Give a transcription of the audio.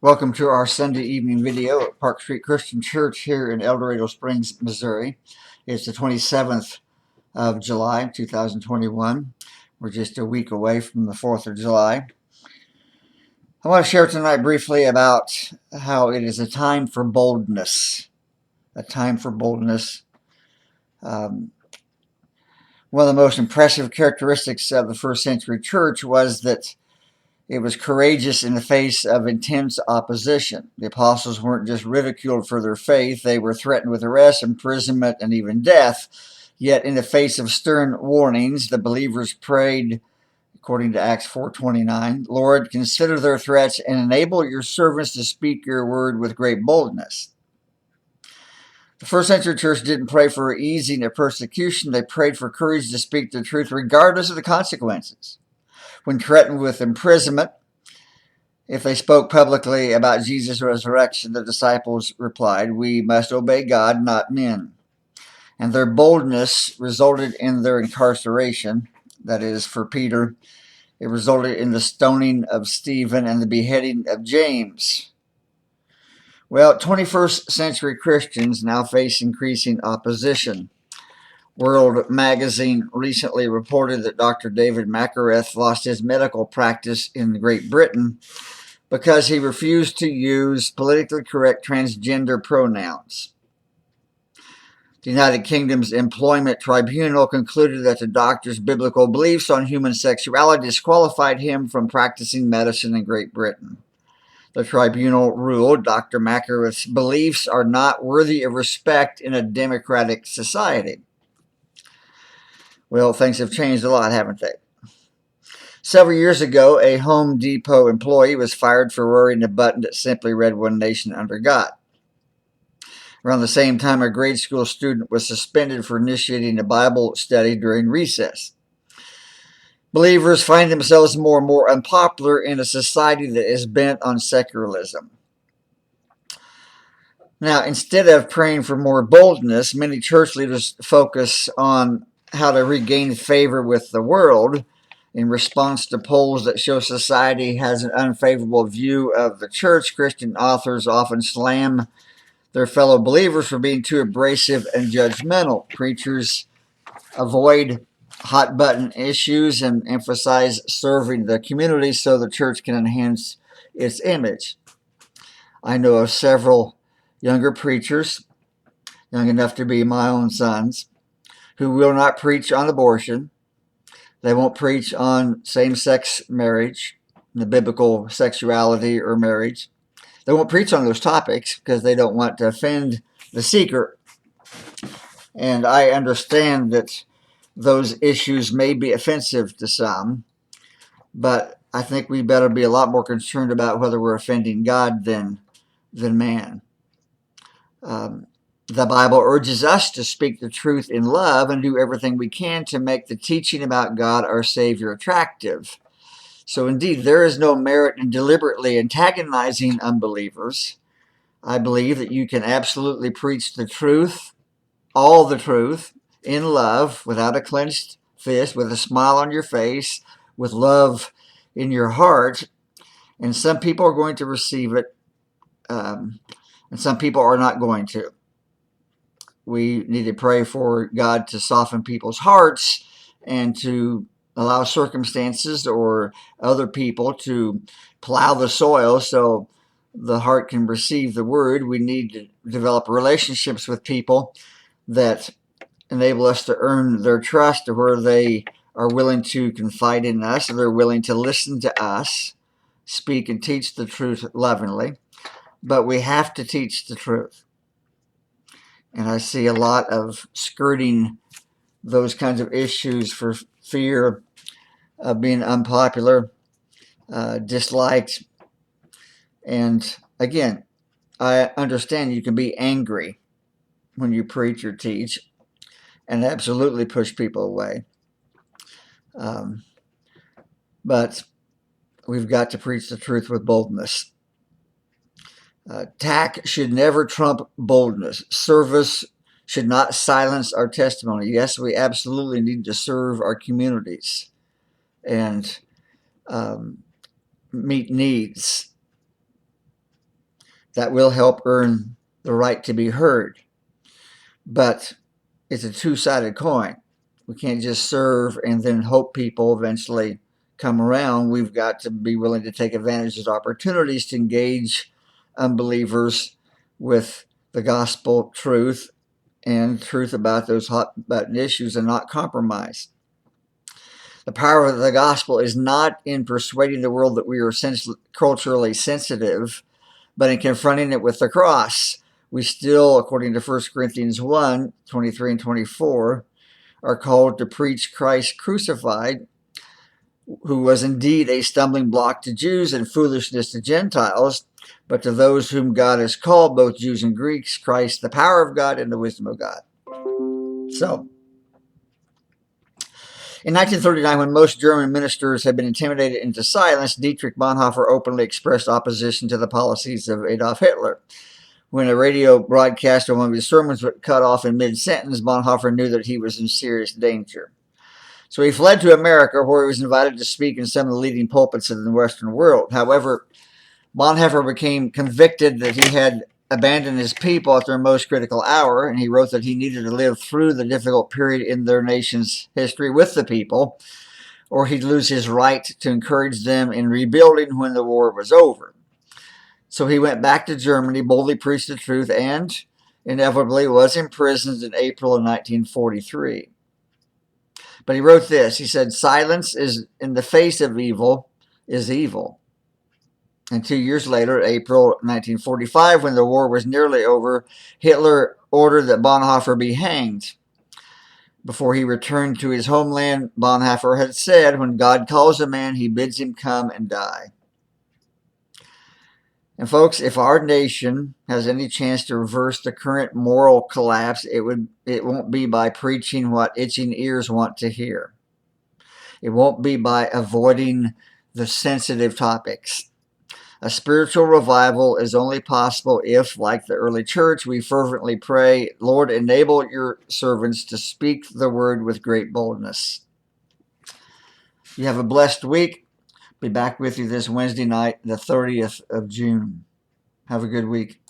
Welcome to our Sunday evening video at Park Street Christian Church here in El Dorado Springs, Missouri. It's the 27th of July, 2021. We're just a week away from the 4th of July. I want to share tonight briefly about how it is a time for boldness. A time for boldness. One of the most impressive characteristics of the first century church was that it was courageous in the face of intense opposition. The apostles weren't just ridiculed for their faith, they were threatened with arrest, imprisonment, and even death. Yet in the face of stern warnings, the believers prayed, according to Acts 4:29, "Lord, consider their threats and enable your servants to speak your word with great boldness." The first century church didn't pray for easing of persecution, they prayed for courage to speak the truth regardless of the consequences. When threatened with imprisonment, if they spoke publicly about Jesus' resurrection, the disciples replied, "We must obey God, not men." And their boldness resulted in their incarceration. That is, for Peter, it resulted in the stoning of Stephen and the beheading of James. Well, 21st century Christians now face increasing opposition. World Magazine recently reported that Dr. David Macareth lost his medical practice in Great Britain because he refused to use politically correct transgender pronouns. The United Kingdom's Employment Tribunal concluded that the doctor's biblical beliefs on human sexuality disqualified him from practicing medicine in Great Britain. The tribunal ruled Dr. Macareth's beliefs are not worthy of respect in a democratic society. Well, things have changed a lot, haven't they? Several years ago, a Home Depot employee was fired for wearing a button that simply read "One Nation Under God." Around the same time, a grade school student was suspended for initiating a Bible study during recess. Believers find themselves more and more unpopular in a society that is bent on secularism. Now, instead of praying for more boldness, many church leaders focus on how to regain favor with the world. In response to polls that show society has an unfavorable view of the church, Christian authors often slam their fellow believers for being too abrasive and judgmental. Preachers avoid hot button issues and emphasize serving the community so the church can enhance its image. I know of several younger preachers, young enough to be my own sons, who will not preach on abortion. They won't preach on same-sex marriage, the biblical sexuality or marriage. They won't preach on those topics because they don't want to offend the seeker. And I understand that those issues may be offensive to some, but I think we better be a lot more concerned about whether we're offending God than man. The Bible urges us to speak the truth in love and do everything we can to make the teaching about God, our Savior, attractive. So indeed, there is no merit in deliberately antagonizing unbelievers. I believe that you can absolutely preach the truth, all the truth, in love, without a clenched fist, with a smile on your face, with love in your heart. And some people are going to receive it, and some people are not going to. We need to pray for God to soften people's hearts and to allow circumstances or other people to plow the soil so the heart can receive the word. We need to develop relationships with people that enable us to earn their trust, where they are willing to confide in us, they're willing to listen to us, speak and teach the truth lovingly. But we have to teach the truth. And I see a lot of skirting those kinds of issues for fear of being unpopular, disliked. And again, I understand you can be angry when you preach or teach and absolutely push people away. But we've got to preach the truth with boldness. Tact should never trump boldness. Service should not silence our testimony. Yes, we absolutely need to serve our communities and meet needs. that will help earn the right to be heard. But it's a two-sided coin. We can't just serve and then hope people eventually come around. We've got to be willing to take advantage of opportunities to engage unbelievers with the gospel truth and truth about those hot button issues and not compromise. The power of the gospel is not in persuading the world that we are culturally sensitive, but in confronting it with the cross. We still, according to 1 Corinthians 1, 23 and 24, are called to preach Christ crucified, who was indeed a stumbling block to Jews and foolishness to Gentiles, but to those whom God has called, both Jews and Greeks, Christ, the power of God and the wisdom of God. So, in 1939, when most German ministers had been intimidated into silence, Dietrich Bonhoeffer openly expressed opposition to the policies of Adolf Hitler. When a radio broadcast of one of his sermons was cut off in mid-sentence, Bonhoeffer knew that he was in serious danger. So he fled to America, where he was invited to speak in some of the leading pulpits in the Western world. However, Bonhoeffer became convicted that he had abandoned his people at their most critical hour, and he wrote that he needed to live through the difficult period in their nation's history with the people, or he'd lose his right to encourage them in rebuilding when the war was over. So he went back to Germany, boldly preached the truth, and inevitably was imprisoned in April of 1943. But he wrote this. He said, "Silence is in the face of evil is evil." And 2 years later, April 1945, when the war was nearly over, Hitler ordered that Bonhoeffer be hanged. Before he returned to his homeland, Bonhoeffer had said, "When God calls a man, he bids him come and die." And folks, if our nation has any chance to reverse the current moral collapse, it won't be by preaching what itching ears want to hear. It won't be by avoiding the sensitive topics. A spiritual revival is only possible if, like the early church, we fervently pray, "Lord, enable your servants to speak the word with great boldness." You have a blessed week. Be back with you this Wednesday night, the 30th of June. Have a good week.